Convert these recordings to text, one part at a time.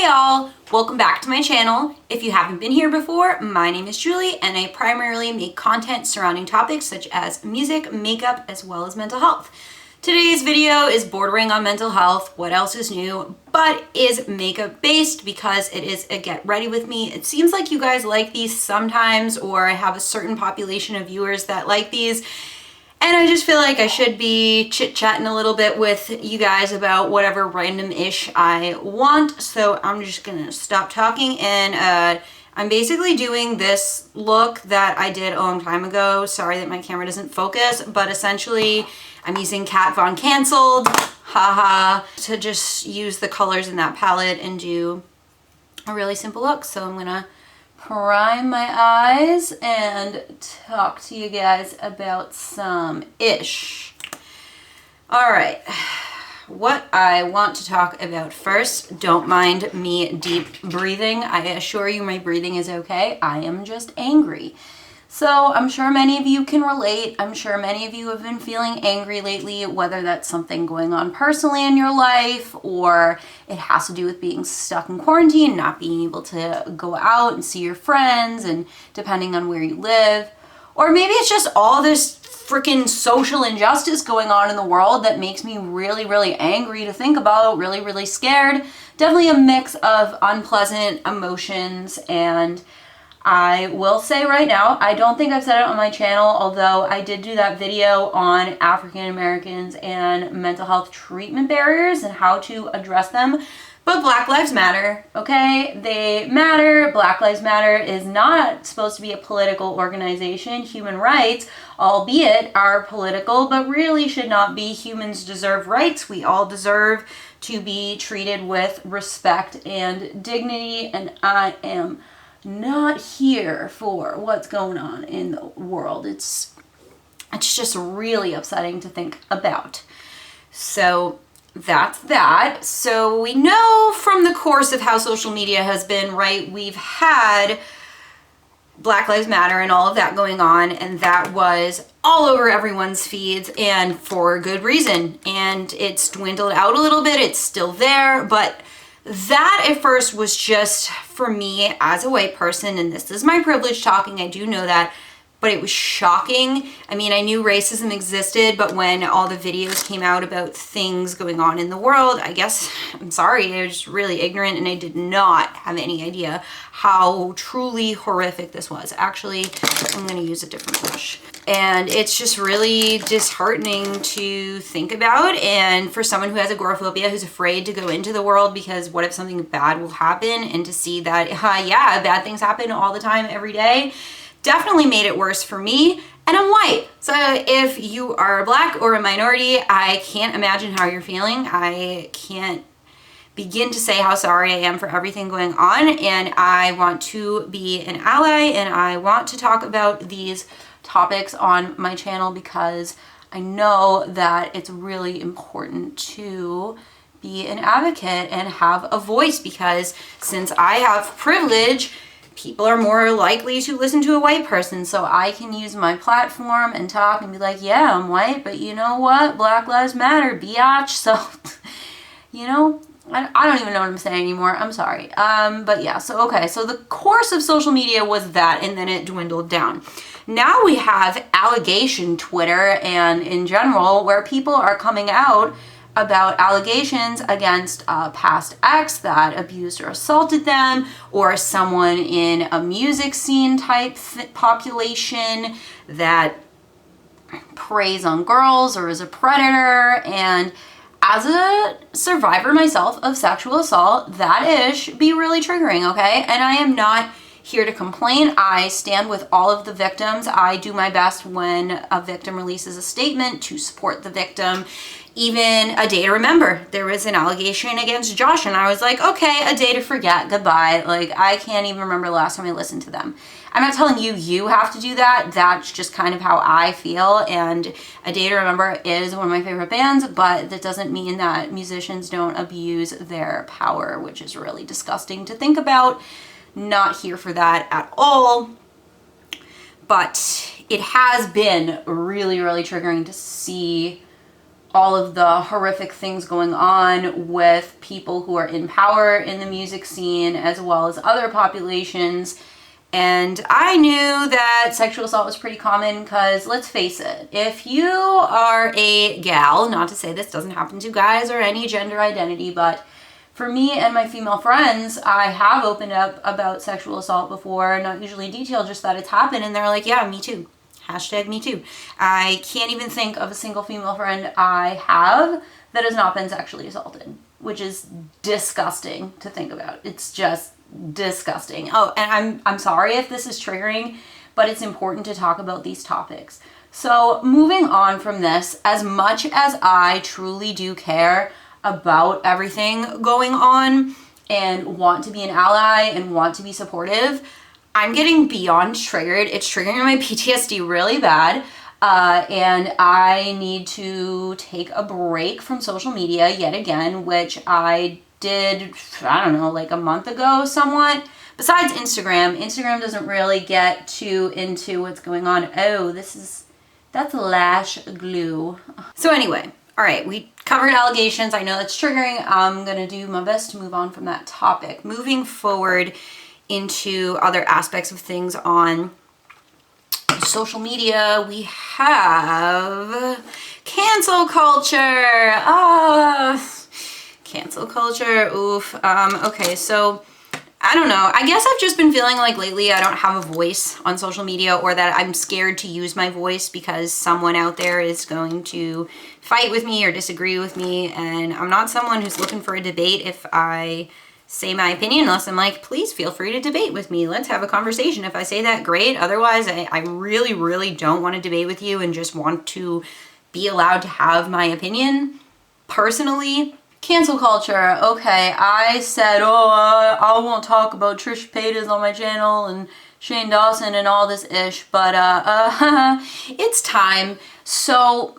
Hey all, welcome back to my channel. If you haven't been here before, my name is Julie and I primarily make content surrounding topics such as music, makeup, as well as mental health. Today's video is bordering on mental health, what else is new, but is makeup based because it is a get ready with me. It seems like you guys like these sometimes, or I have a certain population of viewers that like these. And I just feel like I should be chit-chatting a little bit with you guys about whatever random-ish I want. So I'm just gonna stop talking and I'm basically doing this look that I did a long time ago. Sorry that my camera doesn't focus, but essentially I'm using Kat Von Canceled, haha, to just use the colors in that palette and do a really simple look. So I'm gonna prime my eyes and talk to you guys about some ish. All right, what I want to talk about first, don't mind me deep breathing. I assure you my breathing is okay. I am just angry. So I'm sure many of you can relate. I'm sure many of you have been feeling angry lately, whether that's something going on personally in your life or it has to do with being stuck in quarantine, not being able to go out and see your friends, and depending on where you live. Or maybe it's just all this freaking social injustice going on in the world that makes me really, really angry to think about, really, really scared. Definitely a mix of unpleasant emotions. And I will say right now, I don't think I've said it on my channel, although I did do that video on African Americans and mental health treatment barriers and how to address them. But Black Lives Matter, okay? They matter. Black Lives Matter is not supposed to be a political organization. Human rights, albeit, are political, but really should not be. Humans deserve rights. We all deserve to be treated with respect and dignity, and I am not here for what's going on in the world. It's just really upsetting to think about. So that's that. So we know from the course of how social media has been, right, we've had Black Lives Matter and all of that going on, and that was all over everyone's feeds, and for good reason. And it's dwindled out a little bit. It's still there, but that at first was just, for me as a white person, and this is my privilege talking, I do know that, but it was shocking. I mean, I knew racism existed, but when all the videos came out about things going on in the world, I guess, I'm sorry, I was really ignorant and I did not have any idea how truly horrific this was. Actually, I'm gonna use a different brush. And it's just really disheartening to think about. And for someone who has agoraphobia, who's afraid to go into the world because what if something bad will happen, and to see that, yeah, bad things happen all the time, every day, definitely made it worse for me. And I'm white. So if you are Black or a minority, I can't imagine how you're feeling. I can't begin to say how sorry I am for everything going on. And I want to be an ally, and I want to talk about these topics on my channel because I know that it's really important to be an advocate and have a voice, because since I have privilege, people are more likely to listen to a white person. So I can use my platform and talk and be like, yeah, I'm white, but you know what? Black Lives Matter, biatch. So, you know, I don't even know what I'm saying anymore. I'm sorry. But yeah, so okay. So the course of social media was that, and then it dwindled down. Now we have allegation Twitter and in general, where people are coming out about allegations against a past ex that abused or assaulted them, or someone in a music scene type population that preys on girls or is a predator. And as a survivor myself of sexual assault, that ish be really triggering, okay? And I am not here to complain. I stand with all of the victims. I do my best when a victim releases a statement to support the victim. Even a day to remember. There was an allegation against Josh, and I was like, okay, a day to forget, goodbye. Like, I can't even remember the last time I listened to them. I'm not telling you you have to do that. That's just kind of how I feel, and A Day to Remember is one of my favorite bands, but that doesn't mean that musicians don't abuse their power, which is really disgusting to think about. Not here for that at all. But it has been really, really triggering to see all of the horrific things going on with people who are in power in the music scene as well as other populations. And I knew that sexual assault was pretty common because, let's face it, if you are a gal, not to say this doesn't happen to guys or any gender identity, but for me and my female friends, I have opened up about sexual assault before, not usually detailed, just that it's happened, and they're like, yeah, me too. Hashtag me too. I can't even think of a single female friend I have that has not been sexually assaulted, which is disgusting to think about. It's just disgusting. Oh, and I'm sorry if this is triggering, but it's important to talk about these topics. So moving on from this, as much as I truly do care about everything going on and want to be an ally and want to be supportive, I'm getting beyond triggered. It's triggering my PTSD really bad. And I need to take a break from social media yet again, which I did, I don't know, like a month ago somewhat. Besides Instagram doesn't really get too into what's going on. Oh, that's lash glue. So anyway, all right, we covered allegations. I know that's triggering. I'm gonna do my best to move on from that topic. Moving forward into other aspects of things on social media, we have cancel culture. Cancel culture, oof. Okay, so I don't know. I guess I've just been feeling like lately I don't have a voice on social media, or that I'm scared to use my voice because someone out there is going to fight with me or disagree with me, and I'm not someone who's looking for a debate if I say my opinion, unless I'm like, please feel free to debate with me. Let's have a conversation. If I say that, great. Otherwise, I really, really don't want to debate with you and just want to be allowed to have my opinion personally. Cancel culture. Okay, I said, I won't talk about Trisha Paytas on my channel and Shane Dawson and all this ish, but it's time. So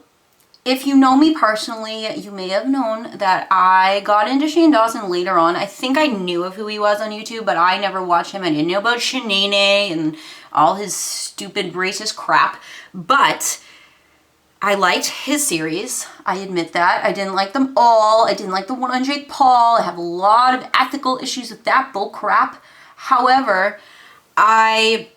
if you know me personally, you may have known that I got into Shane Dawson later on. I think I knew of who he was on YouTube, but I never watched him. I didn't know about Shanae and all his stupid racist crap, but I liked his series. I admit that. I didn't like them all. I didn't like the one on Jake Paul. I have a lot of ethical issues with that bull crap. However, I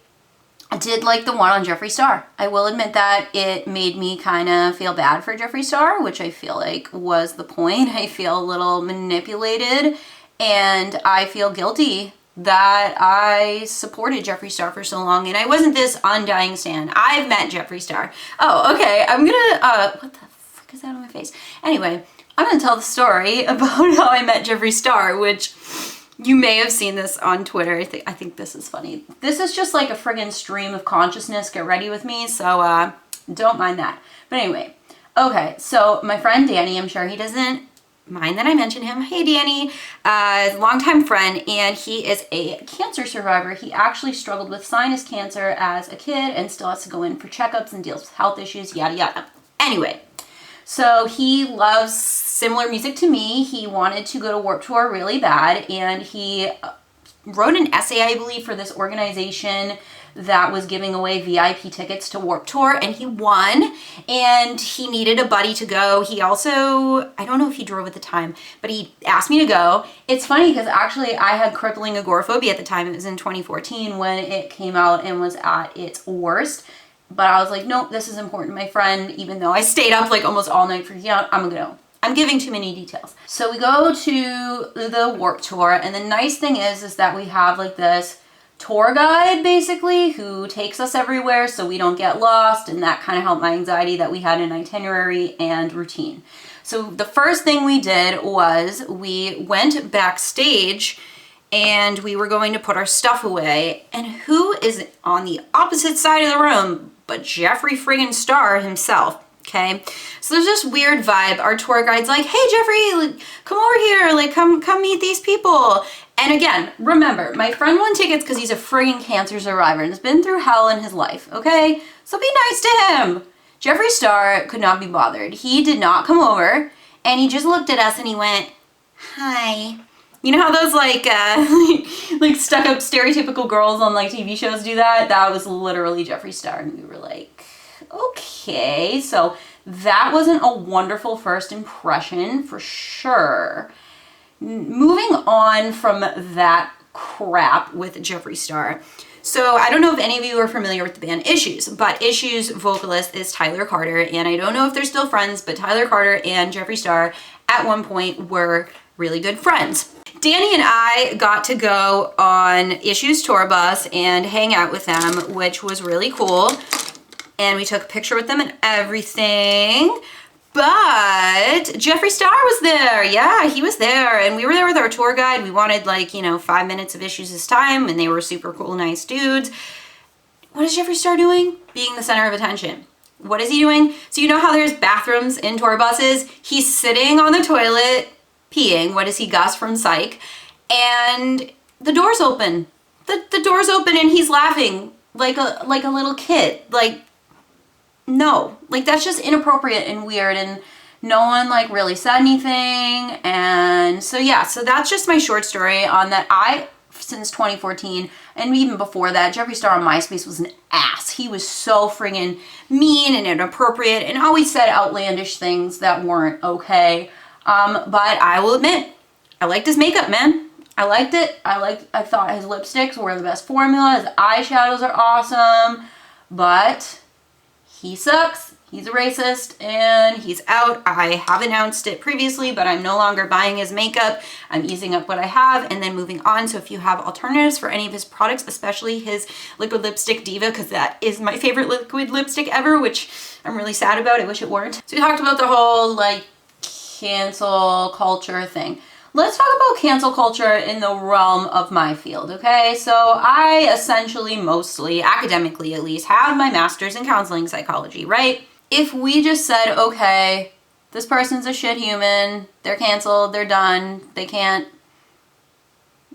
did like the one on Jeffree Star. I will admit that it made me kind of feel bad for Jeffree Star, which I feel like was the point. I feel a little manipulated, and I feel guilty that I supported Jeffree Star for so long, and I wasn't this undying stan. I've met Jeffree Star. Oh, okay, I'm gonna, what the fuck is that on my face? Anyway, I'm gonna tell the story about how I met Jeffree Star, which you may have seen this on Twitter. I think this is funny. This is just like a friggin' stream of consciousness. Get ready with me, so don't mind that. But anyway, okay, so my friend Danny, I'm sure he doesn't mind that I mention him. Hey Danny, longtime friend, and he is a cancer survivor. He actually struggled with sinus cancer as a kid and still has to go in for checkups and deals with health issues, yada yada. Anyway, so he loves similar music to me. He wanted to go to Warped Tour really bad, and he wrote an essay, I believe, for this organization that was giving away VIP tickets to Warped Tour, and he won, and he needed a buddy to go. He also, I don't know if he drove at the time, but he asked me to go. It's funny because actually I had crippling agoraphobia at the time. It was in 2014 when it came out and was at its worst. But I was like, nope, this is important to my friend, even though I stayed up like almost all night freaking out. I'm gonna go. I'm giving too many details. So we go to the Warped Tour, and the nice thing is that we have like this tour guide basically who takes us everywhere so we don't get lost, and that kind of helped my anxiety that we had an itinerary and routine. So the first thing we did was we went backstage and we were going to put our stuff away, and who is on the opposite side of the room but Jeffree friggin' Star himself. Okay, so there's this weird vibe. Our tour guide's like, hey Jeffree, like, come over here, like come meet these people. And again, remember, my friend won tickets because he's a friggin' cancer survivor and has been through hell in his life, okay? So be nice to him. Jeffree Star could not be bothered. He did not come over, and he just looked at us and he went, hi. You know how those like like stuck up stereotypical girls on like TV shows do that? That was literally Jeffree Star, and we were like, okay. So that wasn't a wonderful first impression for sure. Moving on from that crap with Jeffree Star. So I don't know if any of you are familiar with the band Issues, but Issues vocalist is Tyler Carter, and I don't know if they're still friends, but Tyler Carter and Jeffree Star at one point were really good friends. Danny and I got to go on Issues tour bus and hang out with them, which was really cool. And we took a picture with them and everything. But Jeffree Star was there. Yeah, he was there. And we were there with our tour guide. We wanted 5 minutes of Issues this time, and they were super cool, nice dudes. What is Jeffree Star doing? Being the center of attention. What is he doing? So you know how there's bathrooms in tour buses? He's sitting on the toilet, peeing. What is he, Gus from Psych? And the door's open. The door's open and he's laughing like a little kid. No, that's just inappropriate and weird, and no one really said anything. And so yeah, so that's just my short story on that. Since 2014 and even before that, Jeffree Star on MySpace was an ass. He was so friggin' mean and inappropriate and always said outlandish things that weren't okay. But I will admit, I liked his makeup, man. I liked it. I thought his lipsticks were the best formula. His eyeshadows are awesome, but he sucks. He's a racist and he's out. I have announced it previously, but I'm no longer buying his makeup. I'm using up what I have and then moving on. So if you have alternatives for any of his products, especially his liquid lipstick Diva, because that is my favorite liquid lipstick ever, which I'm really sad about. I wish it weren't. So we talked about the whole cancel culture thing. Let's talk about cancel culture in the realm of my field, okay? So I essentially, mostly, academically at least, have my master's in counseling psychology, right? If we just said, okay, this person's a shit human, they're canceled, they're done, they can't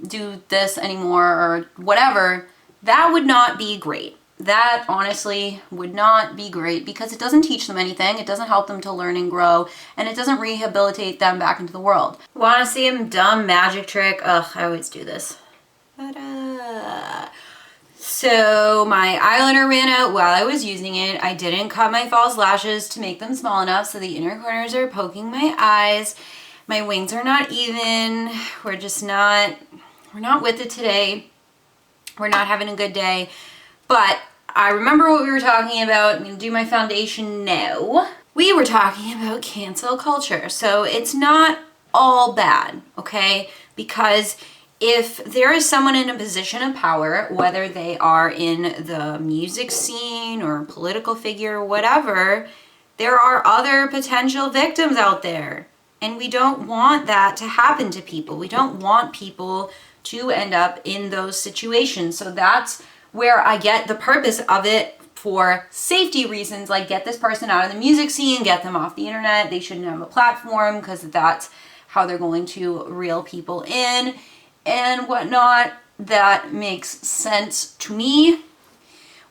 do this anymore or whatever, that would not be great. That honestly would not be great because it doesn't teach them anything, it doesn't help them to learn and grow, and it doesn't rehabilitate them back into the world. Want to see a dumb magic trick? Ugh, I always do this. Ta-da! So my eyeliner ran out while I was using it. I didn't cut my false lashes to make them small enough, so the inner corners are poking my eyes. My wings are not even. We're not with it today. We're not having a good day. But I remember what we were talking about. I'm going to do my foundation now. We were talking about cancel culture. So it's not all bad, okay? Because if there is someone in a position of power, whether they are in the music scene or political figure or whatever, there are other potential victims out there. And we don't want that to happen to people. We don't want people to end up in those situations. So that's where I get the purpose of it for safety reasons, like get this person out of the music scene, get them off the internet. They shouldn't have a platform because that's how they're going to reel people in and whatnot. That makes sense to me.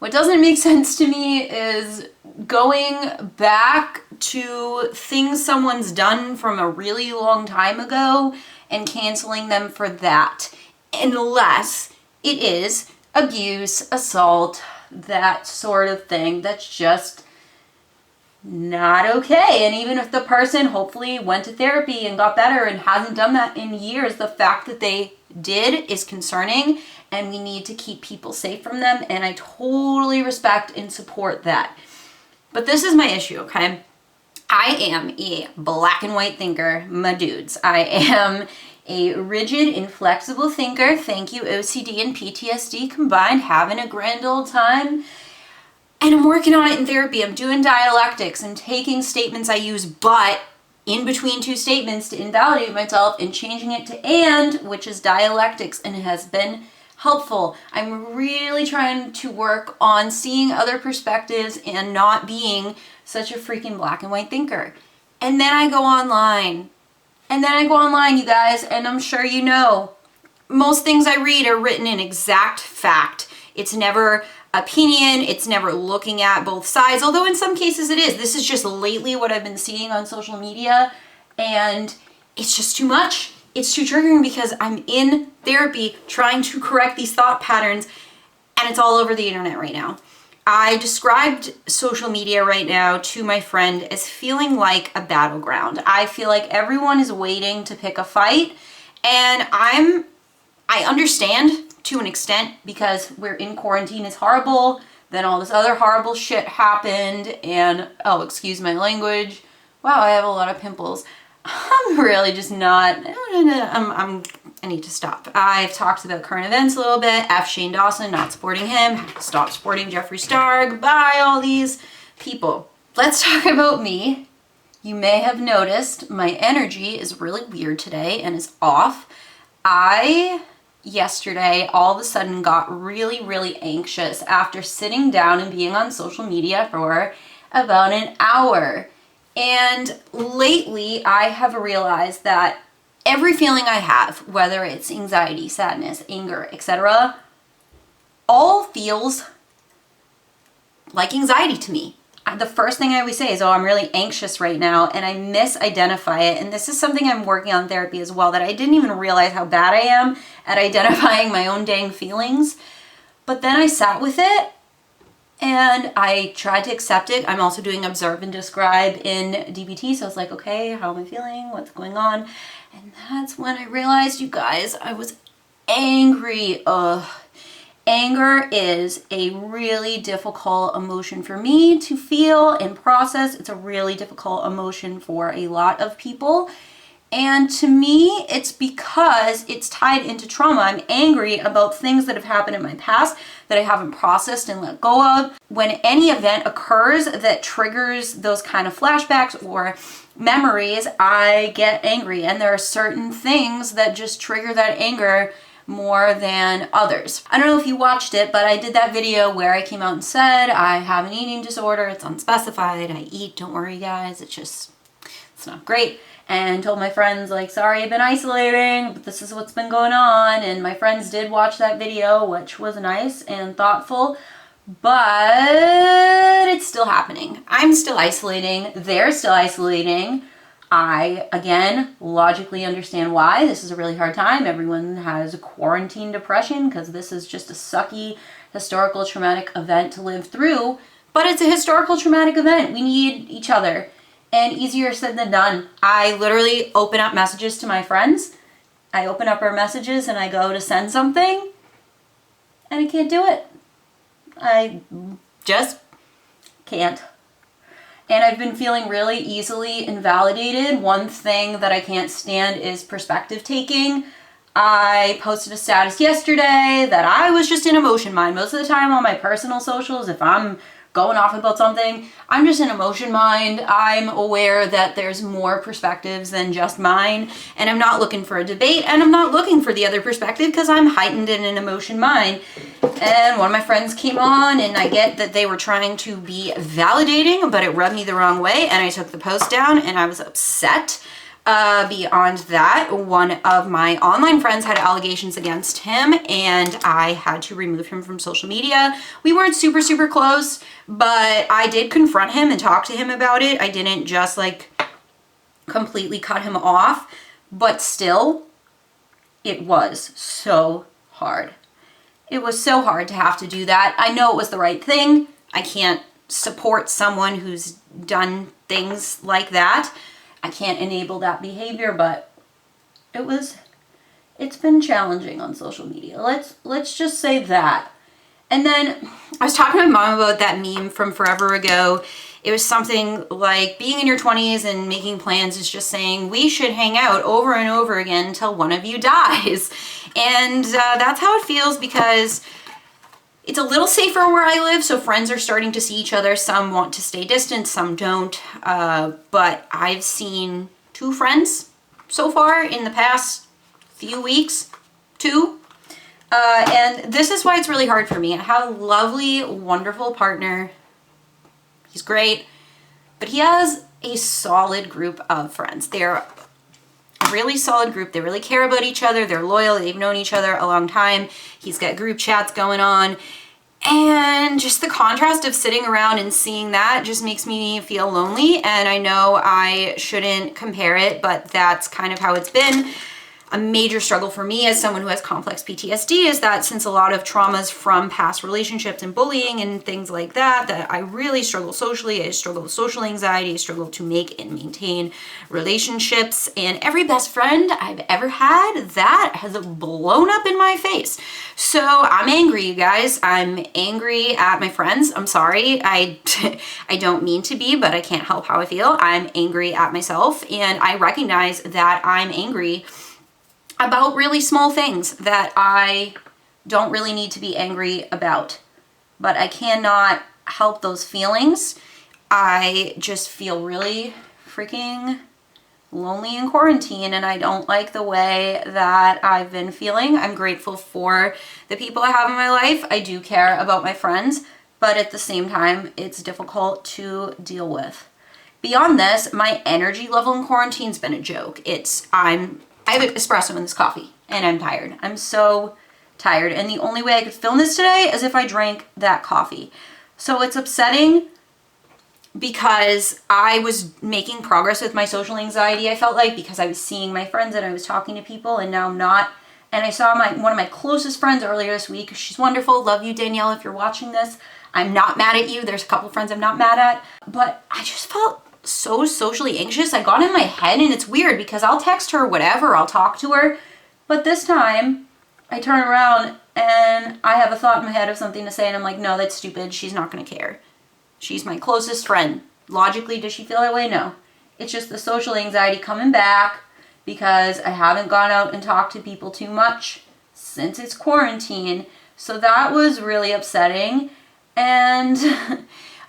What doesn't make sense to me is going back to things someone's done from a really long time ago and canceling them for that, unless it is abuse, assault, that sort of thing. That's just not okay. And even if the person hopefully went to therapy and got better and hasn't done that in years, the fact that they did is concerning, and we need to keep people safe from them, and I totally respect and support that. But this is my issue, okay? I am a black and white thinker, my dudes. I am a rigid, inflexible thinker. Thank you, OCD and PTSD combined, having a grand old time. And I'm working on it in therapy. I'm doing dialectics. I'm taking statements I use but in between two statements to invalidate myself and changing it to and, which is dialectics, and it has been helpful. I'm really trying to work on seeing other perspectives and not being such a freaking black and white thinker. And then I go online. You guys, and I'm sure you know, most things I read are written in exact fact. It's never opinion, it's never looking at both sides, although in some cases it is. This is just lately what I've been seeing on social media, and it's just too much. It's too triggering because I'm in therapy trying to correct these thought patterns, and it's all over the internet right now. I described social media right now to my friend as feeling like a battleground. I feel like everyone is waiting to pick a fight, and I understand to an extent because we're in quarantine. It's horrible. Then all this other horrible shit happened, and oh, excuse my language. Wow, I have a lot of pimples. I'm really just not, I need to stop. I've talked about current events a little bit. F. Shane Dawson, not supporting him. Stop supporting Jeffree Star. Goodbye, all these people. Let's talk about me. You may have noticed my energy is really weird today and is off. Yesterday, all of a sudden got really, really anxious after sitting down and being on social media for about an hour. And lately, I have realized that every feeling I have, whether it's anxiety, sadness, anger, etc., all feels like anxiety to me. The first thing I always say is, oh, I'm really anxious right now, and I misidentify it. And this is something I'm working on therapy as well, that I didn't even realize how bad I am at identifying my own dang feelings. But then I sat with it, and I tried to accept it. I'm also doing observe and describe in DBT, so I was like, okay, how am I feeling? What's going on? And that's when I realized, you guys, I was angry. Anger is a really difficult emotion for me to feel and process. It's a really difficult emotion for a lot of people. And to me, it's because it's tied into trauma. I'm angry about things that have happened in my past that I haven't processed and let go of. When any event occurs that triggers those kind of flashbacks or memories, I get angry. And there are certain things that just trigger that anger more than others. I don't know if you watched it, but I did that video where I came out and said, I have an eating disorder. It's unspecified. I eat. Don't worry, guys. It's not great. And told my friends, like, sorry, I've been isolating, but this is what's been going on. And my friends did watch that video, which was nice and thoughtful, but it's still happening. I'm still isolating. They're still isolating. I, again, logically understand why. This is a really hard time. Everyone has quarantine depression because this is just a sucky historical traumatic event to live through. But it's a historical traumatic event. We need each other. And easier said than done. I literally open up messages to my friends. I open up our messages and I go to send something. And I can't do it. I just can't. And I've been feeling really easily invalidated. One thing that I can't stand is perspective taking. I posted a status yesterday that I was just in emotion mind. Most of the time on my personal socials, if I'm going off about something, I'm just in emotion mind. I'm aware that there's more perspectives than just mine, and I'm not looking for a debate, and I'm not looking for the other perspective because I'm heightened in an emotion mind. And one of my friends came on, and I get that they were trying to be validating, but it rubbed me the wrong way, and I took the post down, and I was upset. Beyond that, one of my online friends had allegations against him, and I had to remove him from social media. We weren't super, super close, but I did confront him and talk to him about it. I didn't just like completely cut him off, but still, it was so hard. It was so hard to have to do that. I know it was the right thing. I can't support someone who's done things like that. I can't enable that behavior, but it's been challenging on social media. Let's just say that. And then I was talking to my mom about that meme from forever ago. It was something like being in your 20s and making plans is just saying we should hang out over and over again until one of you dies. And that's how it feels because it's a little safer where I live, so friends are starting to see each other. Some want to stay distant, some don't. But I've seen 2 friends so far in the past few weeks. 2. And this is why it's really hard for me. I have a lovely, wonderful partner. He's great. But he has a solid group of friends. They're a really solid group. They really care about each other. They're loyal. They've known each other a long time. He's got group chats going on. And just the contrast of sitting around and seeing that just makes me feel lonely. And I know I shouldn't compare it, but that's kind of how it's been. A major struggle for me as someone who has complex PTSD is that since a lot of traumas from past relationships and bullying and things like that, that I really struggle socially. I struggle with social anxiety. I struggle to make and maintain relationships. And every best friend I've ever had, that has blown up in my face. So I'm angry, you guys. I'm angry at my friends. I'm sorry. I don't mean to be, but I can't help how I feel. I'm angry at myself, and I recognize that I'm angry about really small things that I don't really need to be angry about. But I cannot help those feelings. I just feel really freaking lonely in quarantine, and I don't like the way that I've been feeling. I'm grateful for the people I have in my life. I do care about my friends, but at the same time, it's difficult to deal with. Beyond this, my energy level in quarantine's been a joke. I have espresso in this coffee, and I'm tired. I'm so tired, and the only way I could film this today is if I drank that coffee. So it's upsetting because I was making progress with my social anxiety, I felt like, because I was seeing my friends and I was talking to people, and now I'm not. And I saw one of my closest friends earlier this week. She's wonderful. Love you, Danielle, if you're watching this. I'm not mad at you. There's a couple friends I'm not mad at. But I just felt so socially anxious. I got in my head, and it's weird because I'll text her whatever, I'll talk to her, but this time I turn around and I have a thought in my head of something to say, and I'm like, no, that's stupid. She's not going to care. She's my closest friend. Logically, does she feel that way? No. It's just the social anxiety coming back because I haven't gone out and talked to people too much since it's quarantine. So that was really upsetting. And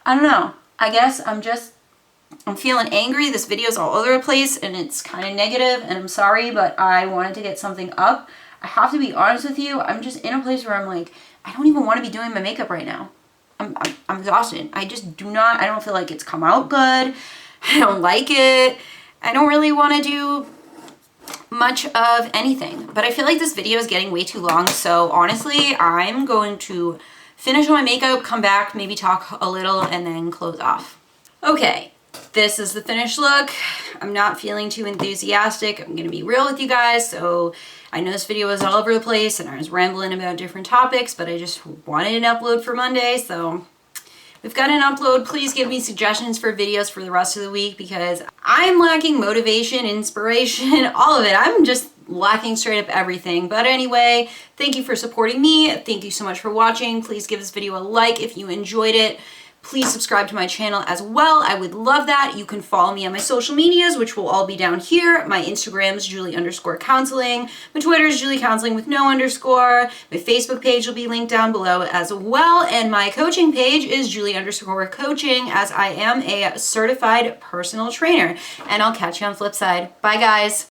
I don't know. I guess I'm feeling angry. This video's all over the place and it's kind of negative, and I'm sorry, but I wanted to get something up. I have to be honest with you. I'm just in a place where I'm like, I don't even want to be doing my makeup right now. I'm exhausted. I don't feel like it's come out good. I don't like it. I don't really want to do much of anything, but I feel like this video is getting way too long. So honestly, I'm going to finish my makeup, come back, maybe talk a little, and then close off. Okay. This is the finished look. I'm not feeling too enthusiastic. I'm gonna be real with you guys. So I know this video was all over the place and I was rambling about different topics, but I just wanted an upload for Monday. So we've got an upload. Please give me suggestions for videos for the rest of the week because I'm lacking motivation, inspiration, all of it. I'm just lacking straight up everything. But anyway, thank you for supporting me. Thank you so much for watching. Please give this video a like if you enjoyed it. Please subscribe to my channel as well. I would love that. You can follow me on my social medias, which will all be down here. My Instagram is Julie_counseling. My Twitter is Julie Counseling with no underscore. My Facebook page will be linked down below as well. And my coaching page is Julie_coaching, as I am a certified personal trainer. And I'll catch you on the flip side. Bye, guys.